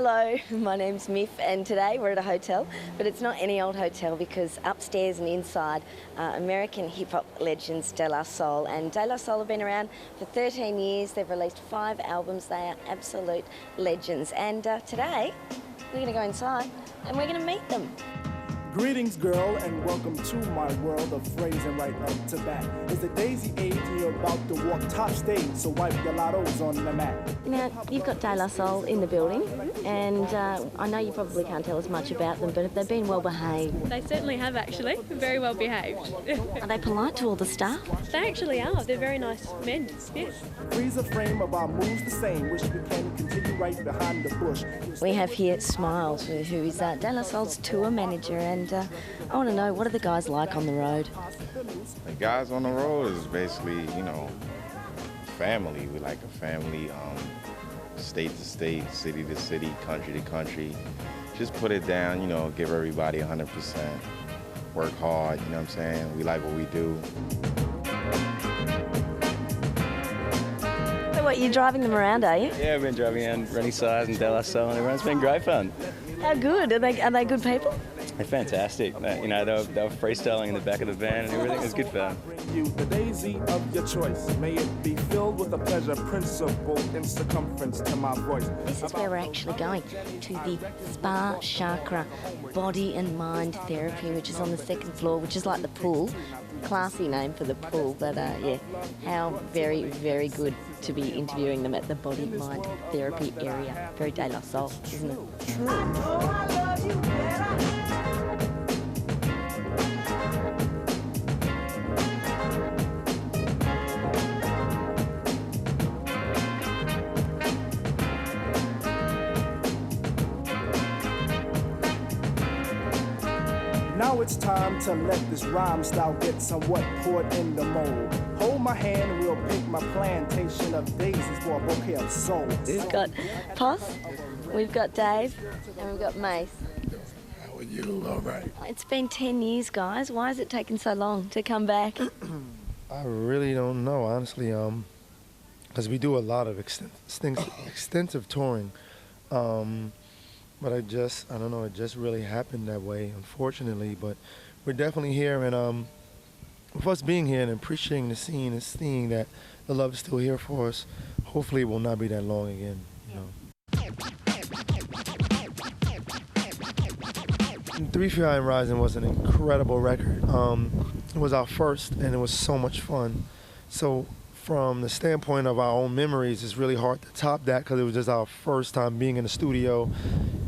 Hello, my name's Miff and today we're at a hotel, but it's not any old hotel because upstairs and inside are American hip-hop legends De La Soul, and De La Soul have been around for 13 years. They've released 5 albums. They are absolute legends, and today we're going to go inside and we're going to meet them. Greetings, girl, and welcome to my world of phrasing right up to bat. It's the daisy age and you're about to walk top stage, so wipe your lottos on the mat. Now, you've got De La Soul in the building, and I know you probably can't tell us much about them, but have they been well behaved? They certainly have, actually. Very well behaved. Are they polite to all the staff? They actually are. They're very nice men, yes. Freeze a frame of our moves the same, wish we can continue right behind the bush. We have here Smiles, who is De La Soul's tour manager, and I want to know, what are the guys like on the road? The guys on the road is basically, family. We like a family, state to state, city to city, country to country. Just put it down, give everybody 100%. Work hard, you know what I'm saying? We like what we do. So what, you're driving them around, are you? Yeah, I've been driving around Rennie Size and De La Soul and everyone's been great fun. How good? Are they good people? They're fantastic. They were freestyling in the back of the van and everything. It was good fun. Bring you the daisy of your choice. May it be filled with a pleasure principle in circumference to my voice. This is where we're actually going, to the Spa Chakra Body and Mind Therapy, which is on the 2nd floor, which is like the pool. Classy name for the pool, but yeah, how very, very good to be interviewing them at the Body Mind Therapy area. Very De La Soul, isn't it? True. Now it's time to let this rhyme style get somewhat poured in the mold. Hold my hand and we'll pick my plantation of daisies for a bouquet of souls. We've got Poss, we've got Dave, and we've got Mace. How are you? All right. It's been 10 years, guys. Why has it taken so long to come back? I really don't know, honestly, because we do a lot of extensive touring. But I don't know, it just really happened that way, unfortunately. But we're definitely here, and with us being here and appreciating the scene and seeing that the love is still here for us, hopefully it will not be that long again, And 3 Feet High and Rising was an incredible record. It was our first, and it was so much fun. So from the standpoint of our own memories, it's really hard to top that because it was just our first time being in the studio,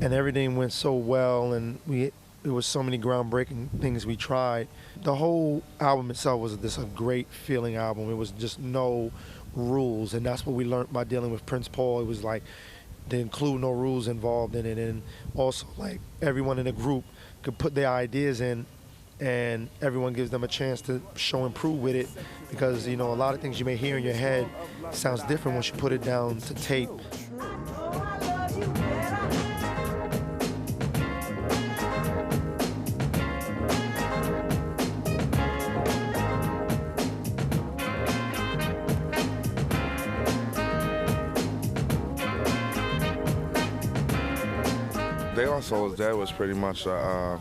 and everything went so well, and there was so many groundbreaking things we tried. The whole album itself was just a great feeling album. It was just no rules, and that's what we learned by dealing with Prince Paul. It was like to include no rules involved in it, and also like everyone in the group could put their ideas in, and everyone gives them a chance to show and prove with it, because a lot of things you may hear in your head sounds different once you put it down to tape. De La Soul's dad was pretty much, I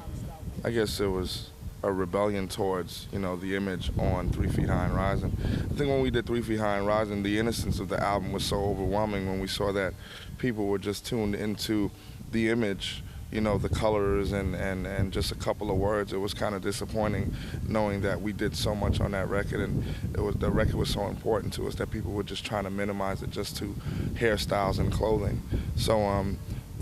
guess it was a rebellion towards, the image on 3 Feet High and Rising. I think when we did 3 Feet High and Rising, the innocence of the album was so overwhelming when we saw that people were just tuned into the image, the colors and just a couple of words. It was kind of disappointing knowing that we did so much on that record, and the record was so important to us that people were just trying to minimize it just to hairstyles and clothing. So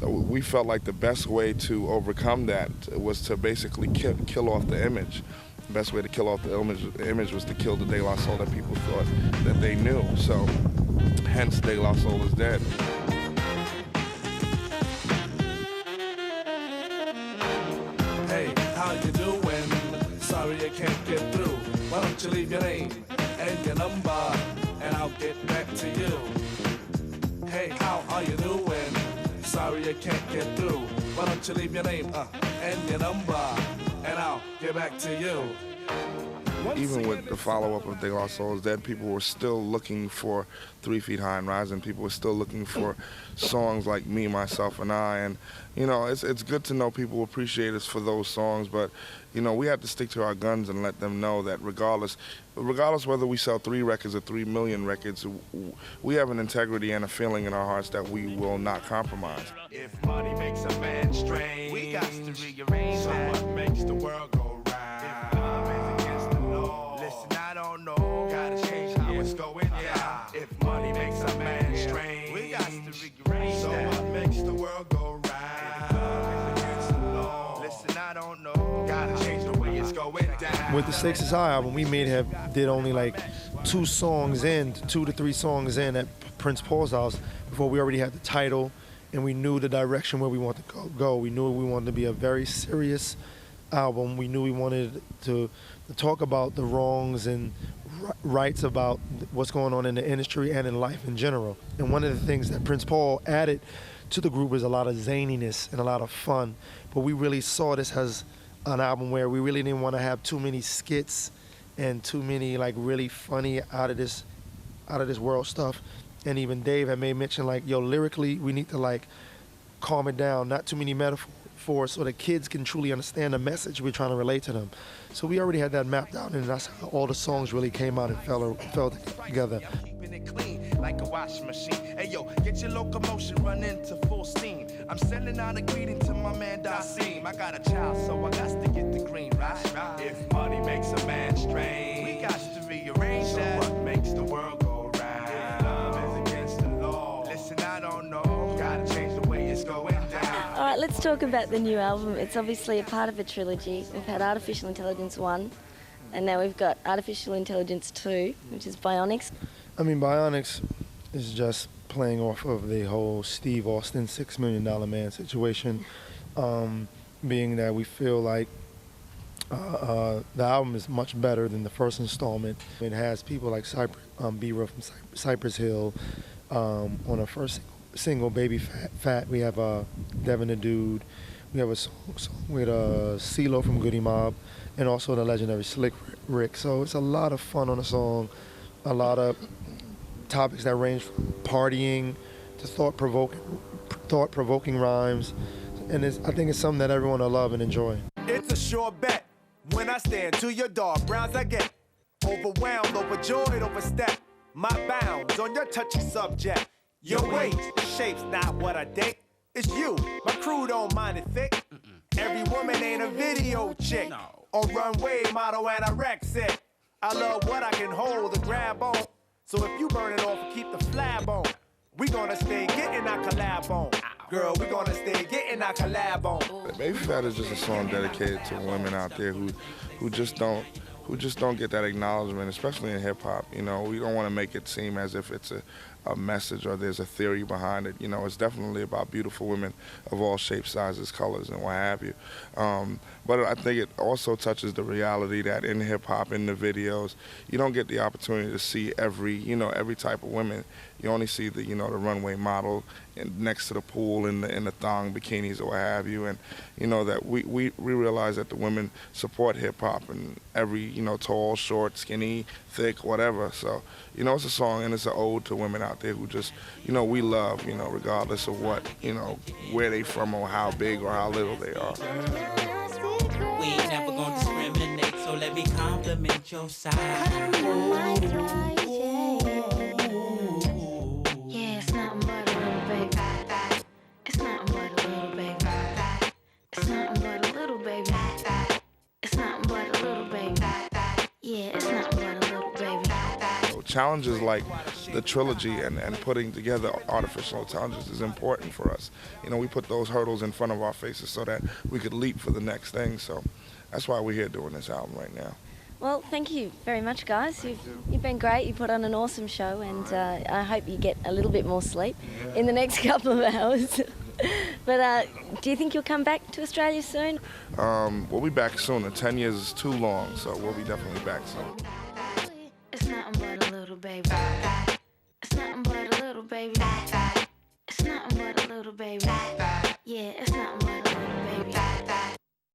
we felt like the best way to overcome that was to basically kill off the image. The best way to kill off the image was to kill the De La Soul that people thought that they knew. So, hence De La Soul is dead. Hey, how you doing? Sorry I can't get through. Why don't you leave your name and your number, and I'll get back to you. Hey, how are you doing? Sorry I can't get through. Why don't you leave your name and your number, and I'll get back to you. even with the follow-up of De La Soul's Dead, people were still looking for 3 Feet High and Rising. People were still looking for songs like Me, Myself, and I. And, you know, it's good to know people appreciate us for those songs, but, you know, we have to stick to our guns and let them know that regardless whether we sell 3 records or 3 million records, we have an integrity and a feeling in our hearts that we will not compromise. If money makes a man strange, we got to rearrange so what makes the world go round. If love is against the law, listen, I don't know, gotta change how it's going down. If money makes a man strange, we got to rearrange so what makes the world go round. If love is against the law, listen, I don't know, gotta change the way it's going down. With the Stakes Is High album, we did only like 2 to 3 songs in at Prince Paul's house before we already had the title and we knew the direction where we wanted to go. We knew we wanted to be a very serious album. We knew we wanted to talk about the wrongs and rights about what's going on in the industry and in life in general. And one of the things that Prince Paul added to the group is a lot of zaniness and a lot of fun. But we really saw this as an album where we really didn't want to have too many skits and too many like really funny out of this world stuff. And even Dave had made mention like, yo, lyrically we need to like calm it down, not too many metaphors so that kids can truly understand the message we're trying to relate to them. So we already had that mapped out, and that's how all the songs really came out and fell together. Keeping it clean like a washing machine. Hey yo, get your locomotion running to full steam. I'm sending out a greeting to my man Dasim. I got a child, so I got to get the green, right? If money makes a man strange, we got to rearrange that. So what makes the world go round? If love is against the law, listen, I don't know, gotta change the way it's going down. All right, let's talk about the new album. It's obviously a part of a trilogy. We've had Artificial Intelligence 1, and now we've got Artificial Intelligence 2, which is Bionics. I mean, Bionics is just playing off of the whole Steve Austin $6 Million Man situation, being that we feel like the album is much better than the first installment. It has people like B-Real from Cypress Hill on our first single, Baby Fat. We have Devin the Dude. We have a song with CeeLo from Goody Mob, and also the legendary Slick Rick. So it's a lot of fun on the song, a lot of topics that range from partying to thought-provoking rhymes, and I think it's something that everyone will love and enjoy. It's a sure bet when I stand to your dog browns I get overwhelmed, overjoyed, overstep my bounds on your touchy subject. Your weight, shape's not what I think. It's you, my crew don't mind it thick. Every woman ain't a video chick. On runway, model anorexic. I love what I can hold, the grab on. So if you burn it off and keep the flab on, we gonna stay getting our collab on. Girl, we gonna stay getting our collab on. Baby Fat is just a song dedicated to women out there who just don't get that acknowledgement, especially in hip hop. You know, we don't want to make it seem as if it's a message or there's a theory behind it. You know, it's definitely about beautiful women of all shapes, sizes, colors, and what have you. But I think it also touches the reality that in hip hop, in the videos, you don't get the opportunity to see every type of women. You only see the runway model and next to the pool in the thong bikinis or what have you. And that we realize that the women support hip hop and every tall, short, skinny, thick, whatever. So it's a song and it's an ode to women out there who just we love regardless of what where they from or how big or how little they are. We ain't never gonna discriminate, so let me compliment your side. Yeah, it's nothing but a little baby. It's nothing but a little baby. It's nothing but a little baby. It's nothing but a little baby. Yeah, it's nothing but a little baby. Challenges like the trilogy and putting together Artificial Intelligence is important for us. We put those hurdles in front of our faces so that we could leap for the next thing. So that's why we're here doing this album right now. Well, thank you very much, guys. You've been great. You put on an awesome show, and I hope you get a little bit more sleep in the next couple of hours. But do you think you'll come back to Australia soon? We'll be back soon. 10 years is too long, so we'll be definitely back soon. It's nothing but a little baby. It's nothing but a little baby. It's nothing but a little baby. Yeah, it's nothing but a little baby.